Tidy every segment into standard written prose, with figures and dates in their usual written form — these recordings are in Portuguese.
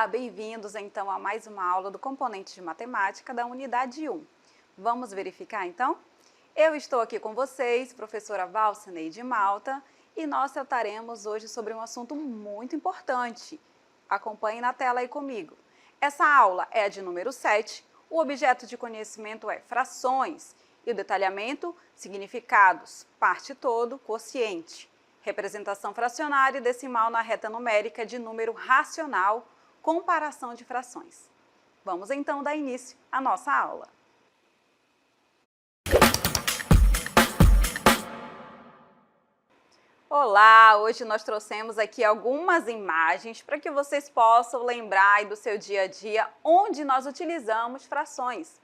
Olá, bem-vindos então a mais uma aula do componente de matemática da unidade 1. Vamos verificar então? Eu estou aqui com vocês, professora Valcineide Malta, e nós trataremos hoje sobre um assunto muito importante. Acompanhe na tela aí comigo. Essa aula é a de número 7, o objeto de conhecimento é frações e o detalhamento, significados, parte todo, quociente. Representação fracionária e decimal na reta numérica de número racional, comparação de frações. Vamos então dar início à nossa aula. Olá, hoje nós trouxemos aqui algumas imagens para que vocês possam lembrar aí do seu dia a dia onde nós utilizamos frações.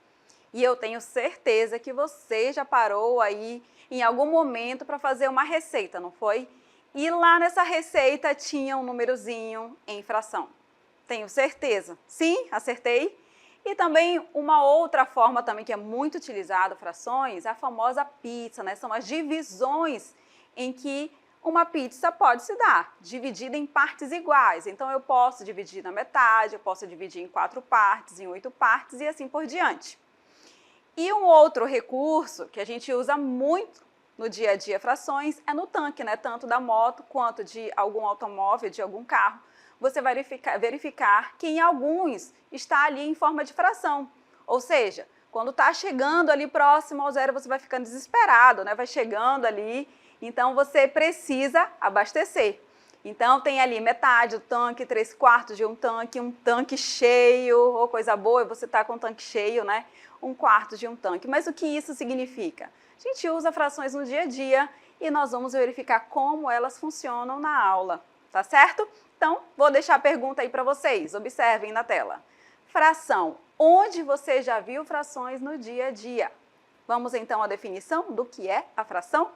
E eu tenho certeza que você já parou aí em algum momento para fazer uma receita, não foi? E lá nessa receita tinha um númerozinho em fração. Tenho certeza. Sim, acertei. E também uma outra forma também que é muito utilizada frações é a famosa pizza, né? São as divisões em que uma pizza pode se dar, dividida em partes iguais. Então eu posso dividir na metade, eu posso dividir em 4 partes, em 8 partes e assim por diante. E um outro recurso que a gente usa muito no dia a dia frações é no tanque, né? Tanto da moto quanto de algum automóvel, de algum carro. Você vai verificar que em alguns está ali em forma de fração. Ou seja, quando está chegando ali próximo ao zero, você vai ficando desesperado, né? Vai chegando ali, então você precisa abastecer. Então tem ali metade do tanque, 3/4 de um tanque cheio, ou coisa boa, você está com o tanque cheio, né? 1/4 de um tanque. Mas o que isso significa? A gente usa frações no dia a dia e nós vamos verificar como elas funcionam na aula, tá certo? Então, vou deixar a pergunta aí para vocês, observem na tela. Fração, onde você já viu frações no dia a dia? Vamos então à definição do que é a fração?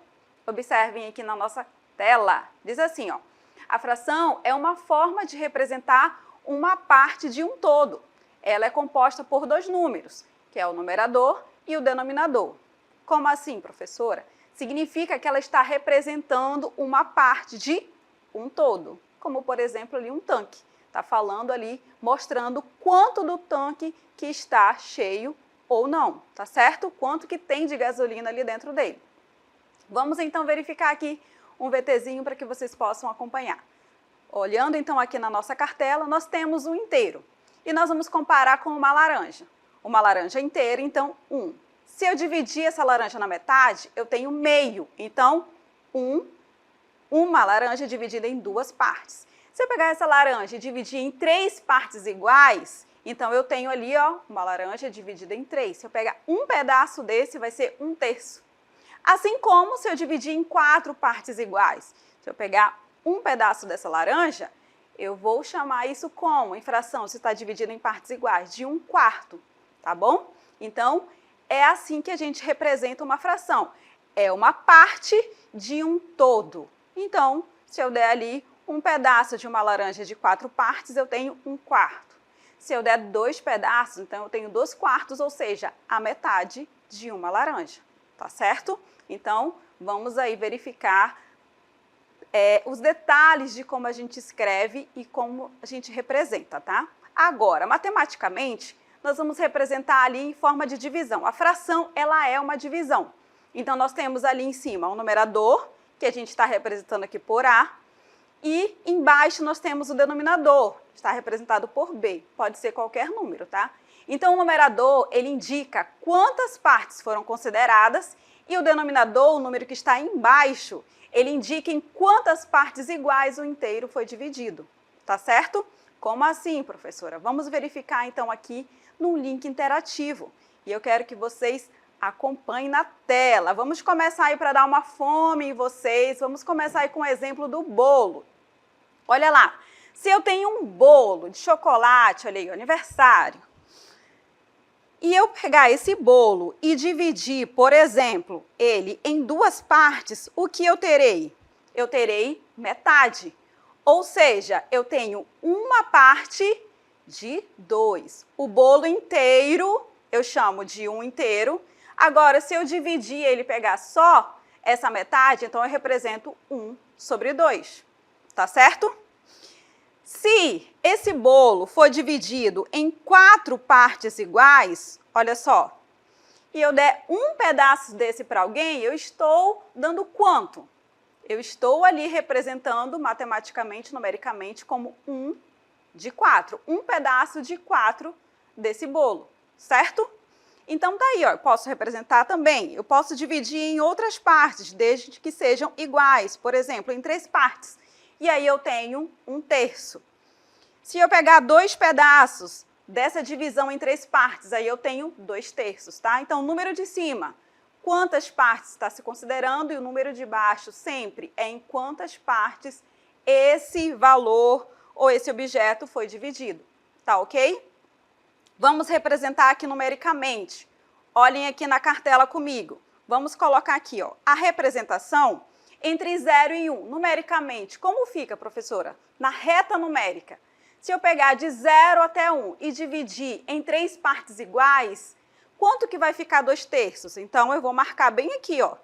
Observem aqui na nossa tela. Diz assim, ó, a fração é uma forma de representar uma parte de um todo. Ela é composta por 2 números, que é o numerador e o denominador. Como assim, professora? Significa que ela está representando uma parte de um todo, como por exemplo ali um tanque. Está falando ali, mostrando quanto do tanque que está cheio ou não, tá certo? Quanto que tem de gasolina ali dentro dele. Vamos então verificar aqui um VTzinho para que vocês possam acompanhar. Olhando então aqui na nossa cartela, nós temos um inteiro. E nós vamos comparar com uma laranja. Uma laranja inteira, então 1. Se eu dividir essa laranja na metade, eu tenho meio. Então, uma laranja dividida em 2 partes. Se eu pegar essa laranja e dividir em 3 partes iguais, então eu tenho ali, ó, uma laranja dividida em 3. Se eu pegar um pedaço desse, vai ser 1/3. Assim como se eu dividir em 4 partes iguais. Se eu pegar um pedaço dessa laranja, eu vou chamar isso como, em fração, se está dividido em partes iguais, de 1/4, tá bom? Então, é assim que a gente representa uma fração. É uma parte de um todo. Então, se eu der ali um pedaço de uma laranja de 4 partes, eu tenho 1/4. Se eu der 2 pedaços, então eu tenho 2/4, ou seja, a metade de uma laranja, tá certo? Então, vamos aí verificar os detalhes de como a gente escreve e como a gente representa, tá? Agora, matematicamente, nós vamos representar ali em forma de divisão. A fração, ela é uma divisão. Então, nós temos ali em cima o numerador, que a gente está representando aqui por A, e embaixo nós temos o denominador, está representado por B, pode ser qualquer número, tá? Então, o numerador, ele indica quantas partes foram consideradas e o denominador, o número que está embaixo, ele indica em quantas partes iguais o inteiro foi dividido, tá certo? Como assim, professora? Vamos verificar então aqui num link interativo. E eu quero que vocês acompanhem na tela. Vamos começar aí para dar uma fome em vocês. Vamos começar aí com o exemplo do bolo. Olha lá, se eu tenho um bolo de chocolate, olha aí, aniversário, e eu pegar esse bolo e dividir, por exemplo, ele em 2 partes, o que eu terei? Eu terei metade. Ou seja, eu tenho uma parte de 2. O bolo inteiro, eu chamo de 1 inteiro. Agora, se eu dividir ele e pegar só essa metade, então eu represento 1/2. Tá certo? Se esse bolo for dividido em 4 partes iguais, olha só, e eu der um pedaço desse para alguém, eu estou dando quanto? Eu estou ali representando matematicamente, numericamente, como 1 de 4. Um pedaço de 4 desse bolo, certo? Então, tá aí, ó, eu posso representar também. Eu posso dividir em outras partes, desde que sejam iguais. Por exemplo, em 3 partes. E aí eu tenho 1/3. Se eu pegar 2 pedaços dessa divisão em 3 partes, aí eu tenho 2/3, tá? Então, o número de cima, quantas partes está se considerando, e o número de baixo sempre é em quantas partes esse valor ou esse objeto foi dividido, tá ok? Vamos representar aqui numericamente. Olhem aqui na cartela comigo. Vamos colocar aqui, ó, a representação entre 0 e 1. Numericamente, como fica, professora? Na reta numérica. Se eu pegar de 0 até 1 e dividir em 3 partes iguais, quanto que vai ficar 2/3? Então, eu vou marcar bem aqui, ó.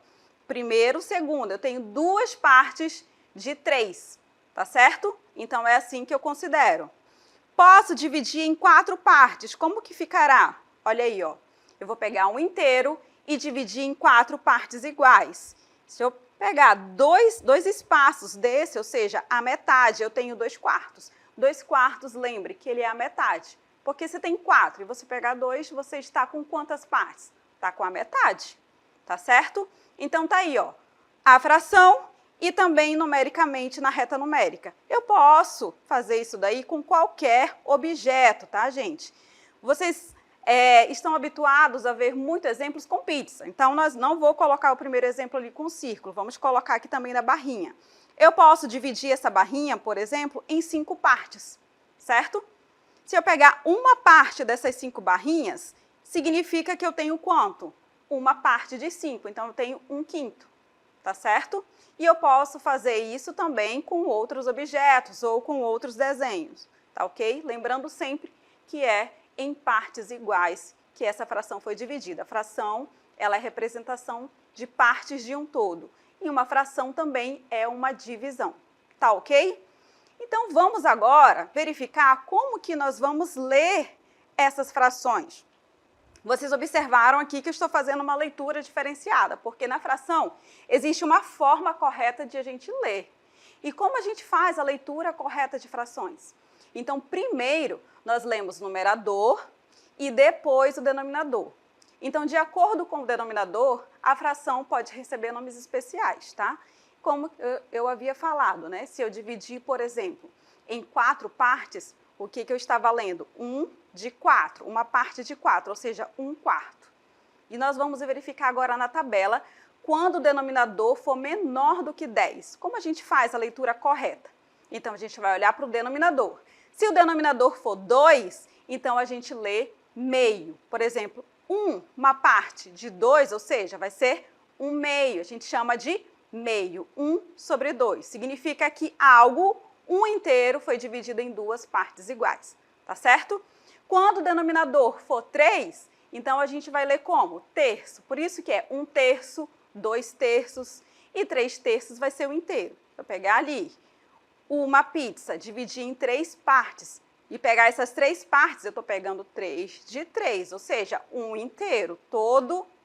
Primeiro, segundo. Eu tenho 2 partes de 3, tá certo? Então, é assim que eu considero. Posso dividir em 4 partes. Como que ficará? Olha aí, ó. Eu vou pegar 1/2 e dividir em 4 partes iguais. Se eu pegar dois espaços desse, ou seja, a metade, eu tenho 2/4. 2/4, lembre que ele é a metade. Porque se tem 4 e você pegar 2, você está com quantas partes? Está com a metade, tá certo? Então, tá aí, ó, a fração e também numericamente na reta numérica. Eu posso fazer isso daí com qualquer objeto, tá, gente? Vocês estão habituados a ver muitos exemplos com pizza, então nós não vou colocar o primeiro exemplo ali com círculo, vamos colocar aqui também na barrinha. Eu posso dividir essa barrinha, por exemplo, em 5 partes, certo? Se eu pegar uma parte dessas 5 barrinhas, significa que eu tenho quanto? Uma parte de 5, então eu tenho 1/5, tá certo? E eu posso fazer isso também com outros objetos ou com outros desenhos, tá ok? Lembrando sempre que é em partes iguais que essa fração foi dividida. A fração, ela é representação de partes de um todo. E uma fração também é uma divisão, tá ok? Então, vamos agora verificar como que nós vamos ler essas frações. Vocês observaram aqui que eu estou fazendo uma leitura diferenciada, porque na fração existe uma forma correta de a gente ler. E como a gente faz a leitura correta de frações? Então, primeiro, nós lemos o numerador e depois o denominador. Então, de acordo com o denominador, a fração pode receber nomes especiais, tá? Como eu havia falado, né? Se eu dividir, por exemplo, em 4 partes, o que eu estava lendo? 1 de 4, uma parte de 4, ou seja, 1/4. E nós vamos verificar agora na tabela quando o denominador for menor do que 10. Como a gente faz a leitura correta? Então, a gente vai olhar para o denominador. Se o denominador for 2, então a gente lê meio. Por exemplo, uma parte de 2, ou seja, vai ser 1/2. A gente chama de meio, 1/2. Significa que algo, 1/2, foi dividido em 2 partes iguais, tá certo? Quando o denominador for 3, então a gente vai ler como? Terço. Por isso que é 1/3, 2/3 e 3/3 vai ser o inteiro. Vou pegar ali uma pizza, dividir em 3 partes e pegar essas 3 partes, eu estou pegando 3 de 3, ou seja, 1/2,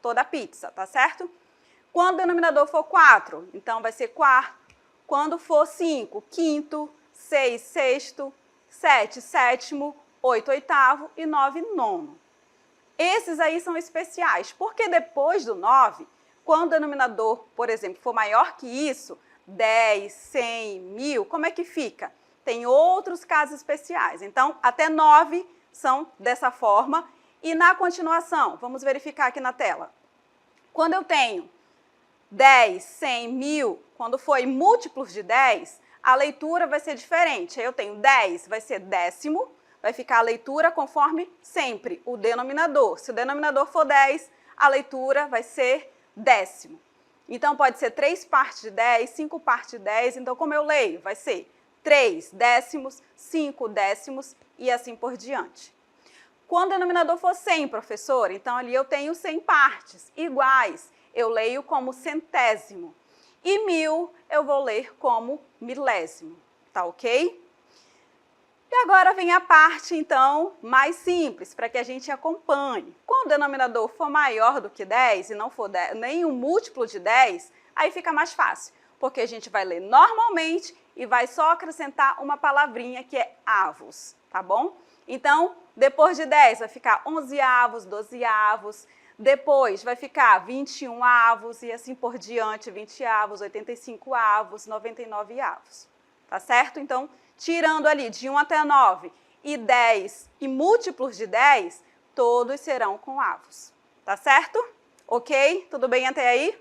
toda a pizza, tá certo? Quando o denominador for 4, então vai ser quarto. Quando for 5, quinto, 6, sexto, 7, sétimo, 8, oitavo e 9, nono. Esses aí são especiais, porque depois do 9, quando o denominador, por exemplo, for maior que isso, 10, 100, 1000, como é que fica? Tem outros casos especiais. Então, até 9 são dessa forma. E na continuação, vamos verificar aqui na tela. Quando eu tenho 10, 100, 1000, quando for em múltiplos de 10, a leitura vai ser diferente. Aí eu tenho 10, vai ser décimo, vai ficar a leitura conforme sempre o denominador. Se o denominador for 10, a leitura vai ser décimo. Então, pode ser 3 partes de 10, 5 partes de 10. Então, como eu leio? Vai ser 3 décimos, 5 décimos e assim por diante. Quando o denominador for 100, professor, então ali eu tenho 100 partes iguais. Eu leio como centésimo. E 1000 eu vou ler como milésimo, tá ok? E agora vem a parte, então, mais simples, para que a gente acompanhe. Quando o denominador for maior do que 10 e não for nem um múltiplo de 10, aí fica mais fácil, porque a gente vai ler normalmente e vai só acrescentar uma palavrinha que é avos, tá bom? Então, depois de 10 vai ficar 11 avos, 12 avos, depois vai ficar 21 avos e assim por diante, 20 avos, 85 avos, 99 avos, tá certo? Então, tirando ali de 1 até 9 e 10 e múltiplos de 10, todos serão com avos, tá certo? Ok? Tudo bem até aí?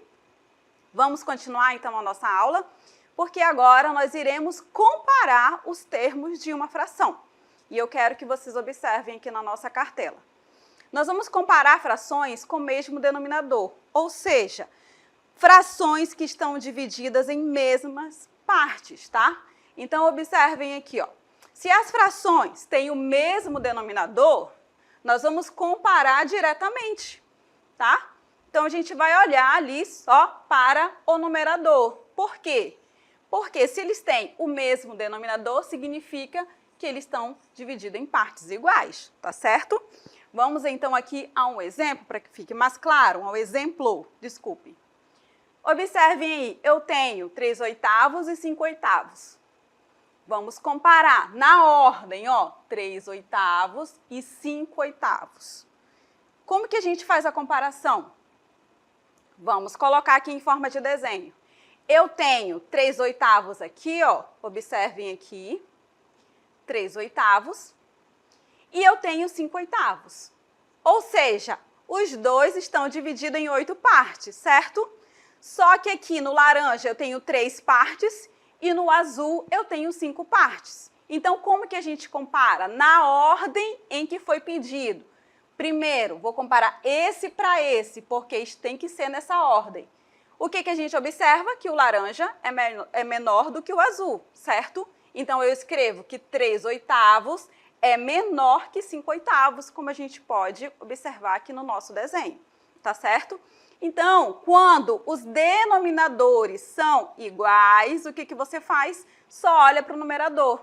Vamos continuar então a nossa aula, porque agora nós iremos comparar os termos de uma fração. E eu quero que vocês observem aqui na nossa cartela. Nós vamos comparar frações com o mesmo denominador, ou seja, frações que estão divididas em mesmas partes, tá? Então, observem aqui, ó. Se as frações têm o mesmo denominador, nós vamos comparar diretamente, tá? Então, a gente vai olhar ali só para o numerador. Por quê? Porque se eles têm o mesmo denominador, significa que eles estão divididos em partes iguais, tá certo? Vamos, então, aqui a um exemplo, para que fique mais claro, ao exemplo, desculpe. Observem aí, eu tenho 3/8 e 5/8. Vamos comparar na ordem, ó, 3/8 e 5/8. Como que a gente faz a comparação? Vamos colocar aqui em forma de desenho. Eu tenho 3/8 aqui, ó, observem aqui, 3/8, e eu tenho 5/8. Ou seja, os dois estão divididos em 8 partes, certo? Só que aqui no laranja eu tenho 3 partes, e no azul eu tenho 5 partes. Então, como que a gente compara? Na ordem em que foi pedido. Primeiro, vou comparar esse para esse, porque isso tem que ser nessa ordem. O que a gente observa? Que o laranja é menor do que o azul, certo? Então, eu escrevo que 3/8 é menor que 5/8, como a gente pode observar aqui no nosso desenho, tá certo? Então, quando os denominadores são iguais, o que você faz? Só olha para o numerador.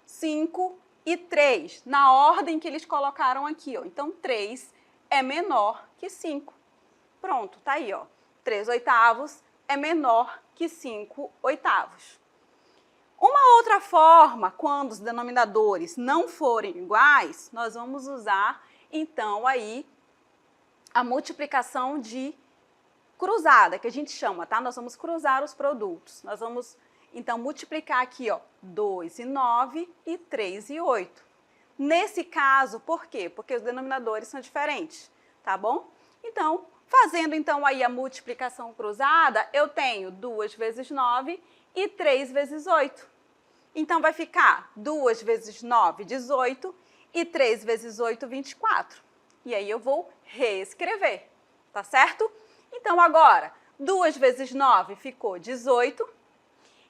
5 e 3, na ordem que eles colocaram aqui, ó. Então, 3 é menor que 5. Pronto, tá aí, ó. 3/8 é menor que 5/8. Uma outra forma, quando os denominadores não forem iguais, nós vamos usar, então, aí, a multiplicação de cruzada, que a gente chama, tá? Nós vamos cruzar os produtos. Nós vamos, então, multiplicar aqui, ó, 2 e 9 e 3 e 8. Nesse caso, por quê? Porque os denominadores são diferentes, tá bom? Então, fazendo, então, aí a multiplicação cruzada, eu tenho 2 vezes 9 e 3 vezes 8. Então, vai ficar 2 vezes 9, 18, e 3 vezes 8, 24. E aí eu vou reescrever, tá certo? Então, agora, 2 vezes 9 ficou 18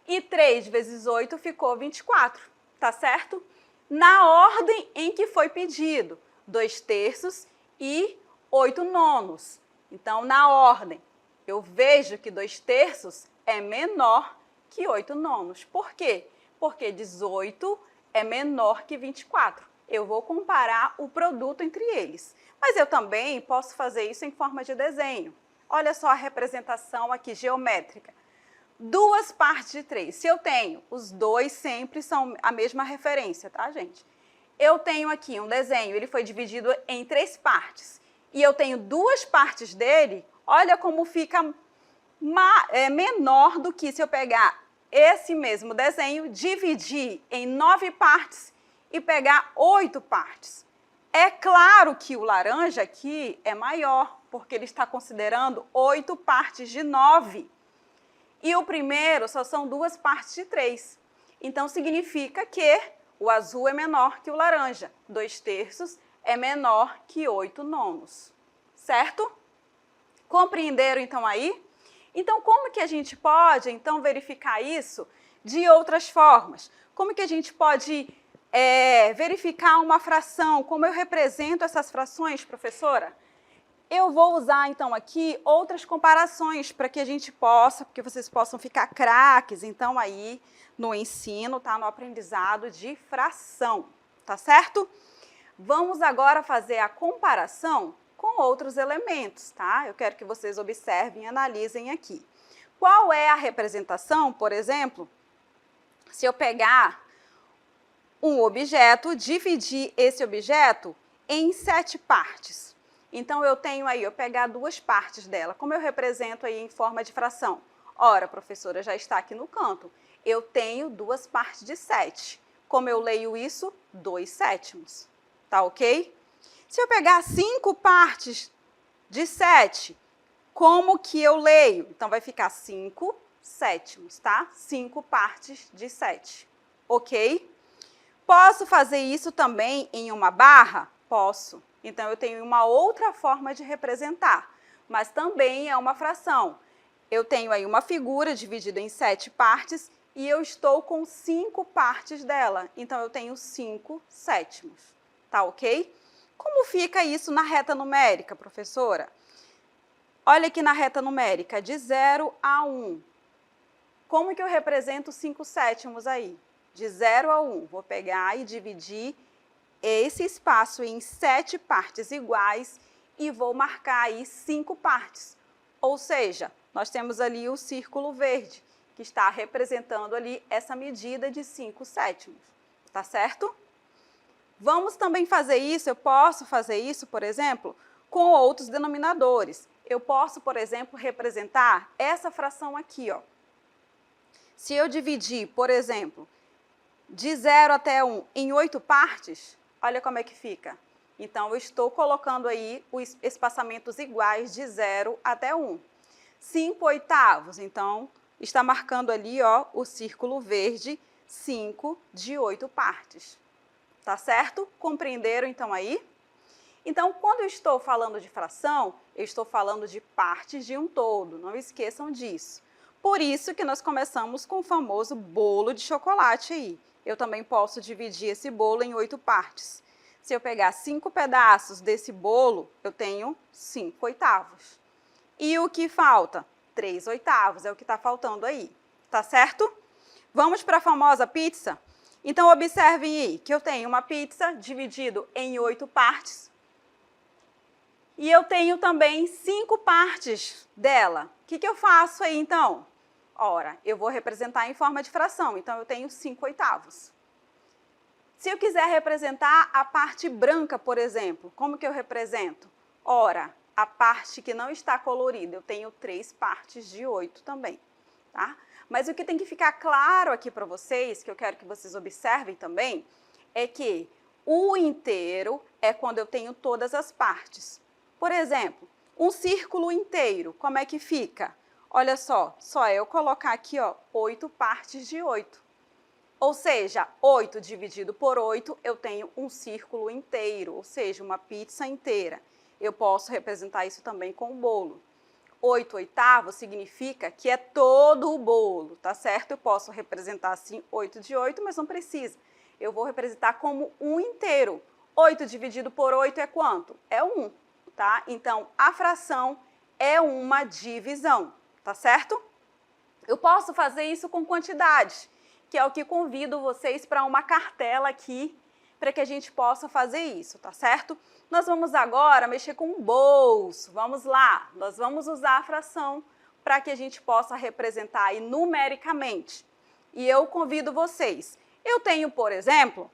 e 3 vezes 8 ficou 24, tá certo? Na ordem em que foi pedido, 2/3 e 8/9. Então, na ordem, eu vejo que 2/3 é menor que 8/9. Por quê? Porque 18 é menor que 24. Eu vou comparar o produto entre eles. Mas eu também posso fazer isso em forma de desenho. Olha só a representação aqui geométrica. 2 partes de 3. Se eu tenho, os dois sempre são a mesma referência, tá, gente? Eu tenho aqui um desenho, ele foi dividido em 3 partes. E eu tenho 2 partes dele, olha como fica menor do que se eu pegar esse mesmo desenho, dividir em 9 partes e pegar 8 partes. É claro que o laranja aqui é maior, porque ele está considerando 8 partes de 9. E o primeiro só são 2 partes de 3. Então, significa que o azul é menor que o laranja. 2/3 é menor que 8/9. Certo? Compreenderam, então, aí? Então, como que a gente pode, então, verificar isso de outras formas? Como que a gente pode verificar uma fração? Como eu represento essas frações, professora? Eu vou usar, então, aqui outras comparações para que a gente possa, porque vocês possam ficar craques, então, aí, no ensino, tá? No aprendizado de fração, tá certo? Vamos agora fazer a comparação com outros elementos, tá? Eu quero que vocês observem e analisem aqui. Qual é a representação, por exemplo, se eu pegar um objeto, dividir esse objeto em 7 partes. Então, eu tenho aí, eu pegar 2 partes dela. Como eu represento aí em forma de fração? Ora, professora, já está aqui no canto. Eu tenho 2 partes de 7. Como eu leio isso? 2/7. Tá ok? Se eu pegar 5 partes de 7, como que eu leio? Então, vai ficar 5/7, tá? 5 partes de 7. Ok? Posso fazer isso também em uma barra? Posso. Então, eu tenho uma outra forma de representar, mas também é uma fração. Eu tenho aí uma figura dividida em 7 partes e eu estou com 5 partes dela. Então, eu tenho 5/7. Tá ok? Como fica isso na reta numérica, professora? Olha aqui na reta numérica, de 0 a 1. Como que eu represento 5/7 aí? De 0 a 1. Vou pegar e dividir esse espaço em 7 partes iguais e vou marcar aí 5 partes. Ou seja, nós temos ali o círculo verde, que está representando ali essa medida de 5/7. Tá certo? Vamos também fazer isso, eu posso fazer isso, por exemplo, com outros denominadores. Eu posso, por exemplo, representar essa fração aqui, ó. Se eu dividir, por exemplo, de 0 até 1 em 8 partes, olha como é que fica. Então, eu estou colocando aí os espaçamentos iguais de 0 até 1. 5/8, então, está marcando ali, ó, o círculo verde, 5 de 8 partes. Tá certo? Compreenderam, então, aí? Então, quando eu estou falando de fração, eu estou falando de partes de um todo. Não esqueçam disso. Por isso que nós começamos com o famoso bolo de chocolate aí. Eu também posso dividir esse bolo em 8 partes. Se eu pegar 5 pedaços desse bolo, eu tenho 5/8. E o que falta? 3/8, é o que está faltando aí. Tá certo? Vamos para a famosa pizza? Então, observem aí que eu tenho uma pizza dividido em 8 partes. E eu tenho também 5 partes dela. O que eu faço aí, então? Ora, eu vou representar em forma de fração, então eu tenho 5/8. Se eu quiser representar a parte branca, por exemplo, como que eu represento? Ora, a parte que não está colorida, eu tenho 3 partes de 8 também, tá? Mas o que tem que ficar claro aqui para vocês, que eu quero que vocês observem também, é que o inteiro é quando eu tenho todas as partes. Por exemplo, um círculo inteiro, como é que fica? Olha só eu colocar aqui, ó, 8 partes de 8. Ou seja, 8 dividido por 8, eu tenho um círculo inteiro, ou seja, uma pizza inteira. Eu posso representar isso também com o bolo. 8/8 significa que é todo o bolo, tá certo? Eu posso representar assim 8 de 8, mas não precisa. Eu vou representar como um inteiro. 8 dividido por 8 é quanto? É 1, tá? Então, a fração é uma divisão, tá certo? Eu posso fazer isso com quantidade, que é o que convido vocês para uma cartela aqui, para que a gente possa fazer isso, tá certo? Nós vamos agora mexer com o bolso. Vamos lá, nós vamos usar a fração para que a gente possa representar aí numericamente. E eu convido vocês. Eu tenho, por exemplo,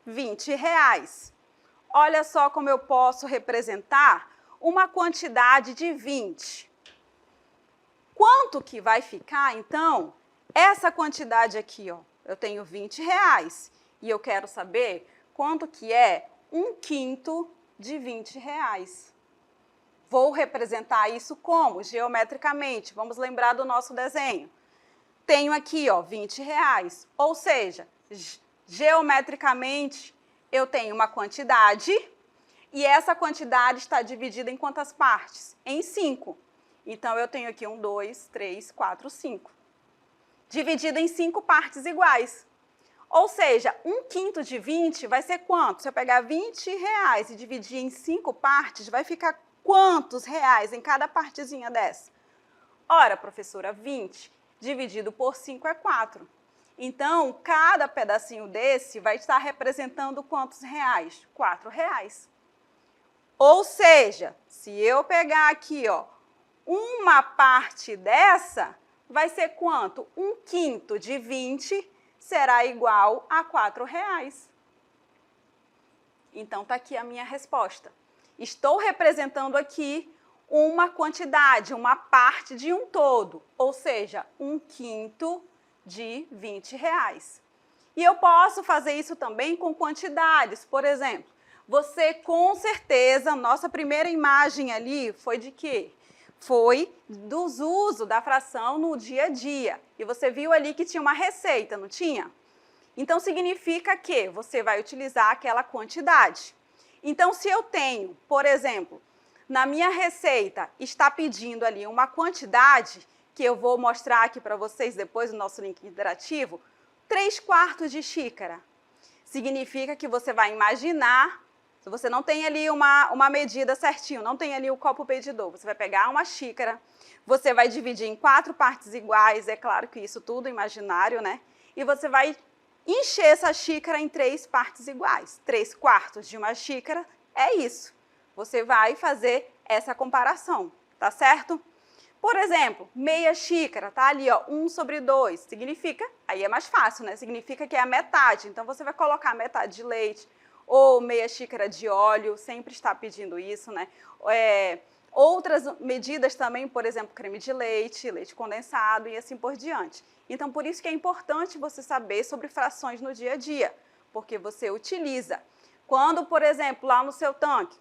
R$20. Olha só como eu posso representar uma quantidade de 20. Quanto que vai ficar, então, essa quantidade aqui, ó? Eu tenho R$20 e eu quero saber quanto que é 1/5 de R$20. Vou representar isso como? Geometricamente. Vamos lembrar do nosso desenho. Tenho aqui, ó, R$20. Ou seja, geometricamente, eu tenho uma quantidade e essa quantidade está dividida em quantas partes? Em 5. Então, eu tenho aqui 1, 2, 3, 4, 5. Dividida em 5 partes iguais. Ou seja, 1/5 de 20 vai ser quanto? Se eu pegar R$20 e dividir em 5 partes, vai ficar quantos reais em cada partezinha dessa? Ora, professora, 20 dividido por 5 é 4. Então, cada pedacinho desse vai estar representando quantos reais? R$4. Ou seja, se eu pegar aqui, ó, uma parte dessa, vai ser quanto? 1/5 de 20 será igual a R$4. Então, está aqui a minha resposta. Estou representando aqui uma quantidade, uma parte de um todo, ou seja, 1/5 de R$20. E eu posso fazer isso também com quantidades. Por exemplo, você com certeza, nossa primeira imagem ali foi de quê? Foi dos usos da fração no dia a dia. E você viu ali que tinha uma receita, não tinha? Então, significa que você vai utilizar aquela quantidade. Então, se eu tenho, por exemplo, na minha receita, está pedindo ali uma quantidade, que eu vou mostrar aqui para vocês depois no nosso link interativo, 3/4 de xícara. Significa que você vai imaginar, se você não tem ali uma medida certinho, não tem ali o copo medidor, você vai pegar uma xícara, você vai dividir em 4 partes iguais, é claro que isso tudo é imaginário, né? E você vai encher essa xícara em 3 partes iguais. 3/4 de uma xícara é isso. Você vai fazer essa comparação, tá certo? Por exemplo, meia xícara, tá ali, ó, 1/2. Significa, aí é mais fácil, né? Significa que é a metade. Então, você vai colocar metade de leite ou meia xícara de óleo, sempre está pedindo isso, né? Outras medidas também, por exemplo, creme de leite, leite condensado e assim por diante. Então, por isso que é importante você saber sobre frações no dia a dia, porque você utiliza. Quando, por exemplo, lá no seu tanque,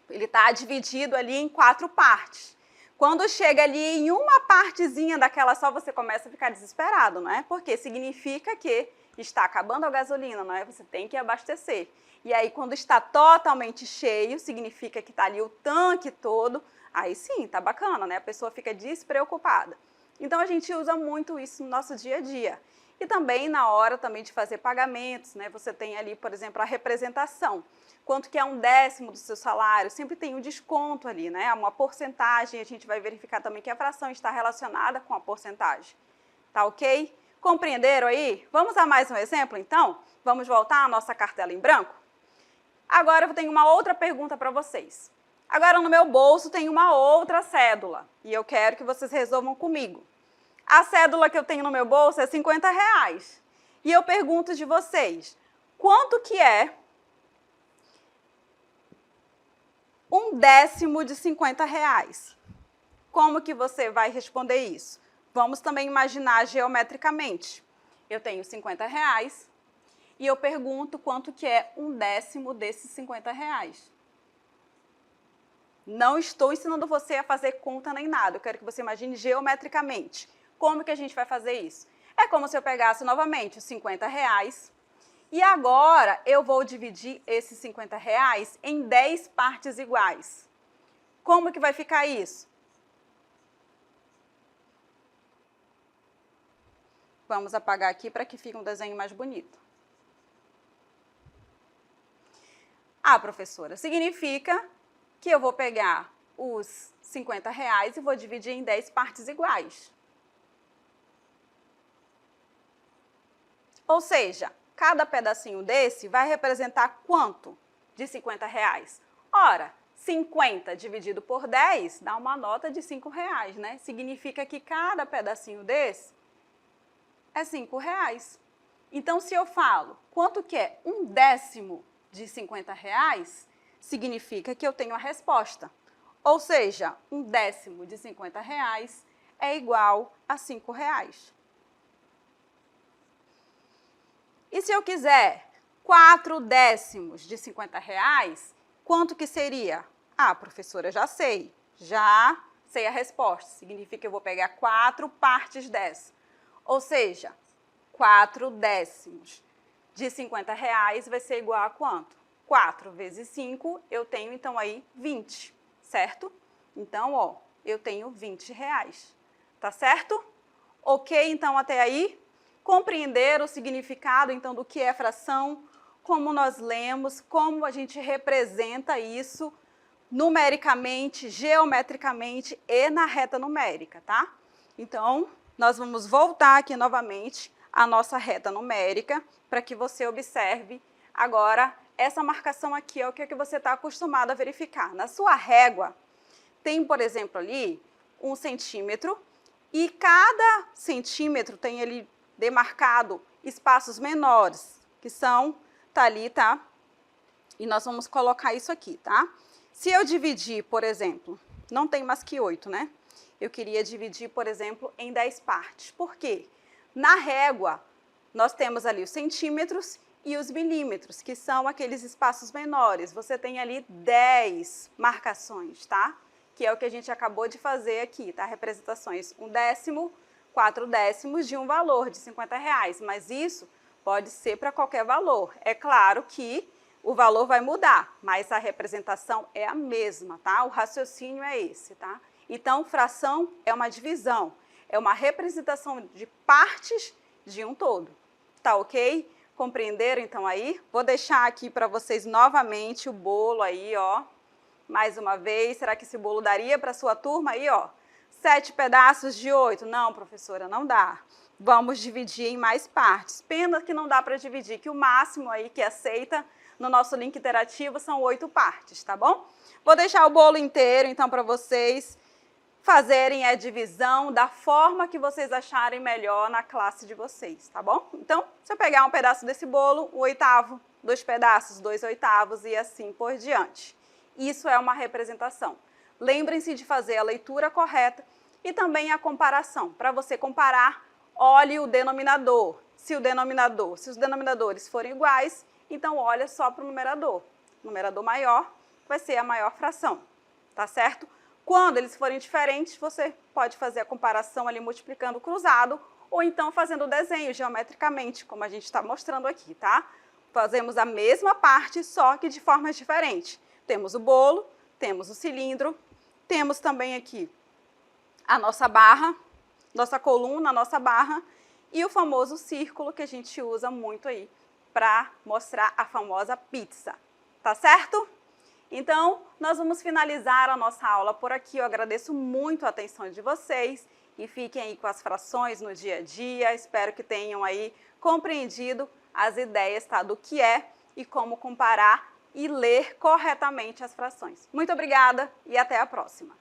ele está dividido ali em 4 partes. Quando chega ali em uma partezinha daquela só, você começa a ficar desesperado, não é? Porque significa que está acabando a gasolina, não é? Você tem que abastecer. E aí, quando está totalmente cheio, significa que está ali o tanque todo, aí sim, tá bacana, né? A pessoa fica despreocupada. Então, a gente usa muito isso no nosso dia a dia. E também na hora também de fazer pagamentos, né? Você tem ali, por exemplo, a representação. Quanto que é 1/10 do seu salário, sempre tem um desconto ali, né? Uma porcentagem, a gente vai verificar também que a fração está relacionada com a porcentagem. Tá ok? Compreenderam aí? Vamos a mais um exemplo, então? Vamos voltar à nossa cartela em branco? Agora eu tenho uma outra pergunta para vocês. Agora no meu bolso tem uma outra cédula e eu quero que vocês resolvam comigo. A cédula que eu tenho no meu bolso é R$50. E eu pergunto de vocês, quanto que é 1/10 de R$50? Como que você vai responder isso? Vamos também imaginar geometricamente. Eu tenho R$50 e eu pergunto quanto que é 1/10 desses R$50. Não estou ensinando você a fazer conta nem nada, eu quero que você imagine geometricamente. Como que a gente vai fazer isso? É como se eu pegasse novamente os R$50 e agora eu vou dividir esses R$50 em 10 partes iguais. Como que vai ficar isso? Vamos apagar aqui para que fique um desenho mais bonito. Ah, professora, significa que eu vou pegar os R$50 e vou dividir em 10 partes iguais. Ou seja, cada pedacinho desse vai representar quanto de R$50? Ora, 50 dividido por 10 dá uma nota de R$5, né? Significa que cada pedacinho desse é R$5. Então, se eu falo quanto que é 1/10 de R$50, significa que eu tenho a resposta. Ou seja, 1/10 de R$50 é igual a R$5. E se eu quiser 4/10 de R$50, quanto que seria? Ah, professora, já sei a resposta. Significa que eu vou pegar 4 partes dessa. Ou seja, 4/10 de R$50 vai ser igual a quanto? 4 vezes 5, eu tenho então aí 20, certo? Então, ó, eu tenho R$20, tá certo? Ok, então até aí? Compreender o significado, então, do que é fração, como nós lemos, como a gente representa isso numericamente, geometricamente e na reta numérica, tá? Então, nós vamos voltar aqui novamente a nossa reta numérica para que você observe agora essa marcação aqui, é o que você está acostumado a verificar. Na sua régua, tem, por exemplo, ali 1 centímetro e cada centímetro tem ali demarcado espaços menores, que são, tá ali, tá? E nós vamos colocar isso aqui, tá? Se eu dividir, por exemplo, não tem mais que 8, né? Eu queria dividir, por exemplo, em 10 partes. Por quê? Na régua, nós temos ali os centímetros e os milímetros, que são aqueles espaços menores. Você tem ali 10 marcações, tá? Que é o que a gente acabou de fazer aqui, tá? Representações 1 décimo, 4 décimos de um valor de R$50, mas isso pode ser para qualquer valor. É claro que o valor vai mudar, mas a representação é a mesma, tá? O raciocínio é esse, tá? Então, fração é uma divisão, é uma representação de partes de um todo, tá ok? Compreenderam então aí? Vou deixar aqui para vocês novamente o bolo aí, ó. Mais uma vez, será que esse bolo daria para a sua turma aí, ó? 7 pedaços de 8? Não, professora, não dá. Vamos dividir em mais partes. Pena que não dá para dividir, que o máximo aí que aceita no nosso link interativo são 8 partes, tá bom? Vou deixar o bolo inteiro, então, para vocês fazerem a divisão da forma que vocês acharem melhor na classe de vocês, tá bom? Então, se eu pegar um pedaço desse bolo, 1/8, 2 pedaços, 2/8 e assim por diante. Isso é uma representação. Lembrem-se de fazer a leitura correta e também a comparação. Para você comparar, olhe o denominador. Se os denominadores forem iguais, então olha só para o numerador. O numerador maior vai ser a maior fração, tá certo? Quando eles forem diferentes, você pode fazer a comparação ali multiplicando o cruzado ou então fazendo o desenho geometricamente, como a gente está mostrando aqui, tá? Fazemos a mesma parte, só que de formas diferentes. Temos o bolo, temos o cilindro, temos também aqui a nossa barra, nossa coluna, nossa barra e o famoso círculo que a gente usa muito aí para mostrar a famosa pizza, tá certo? Então, nós vamos finalizar a nossa aula por aqui. Eu agradeço muito a atenção de vocês e fiquem aí com as frações no dia a dia. Espero que tenham aí compreendido as ideias, tá, do que é e como comparar e ler corretamente as frações. Muito obrigada e até a próxima!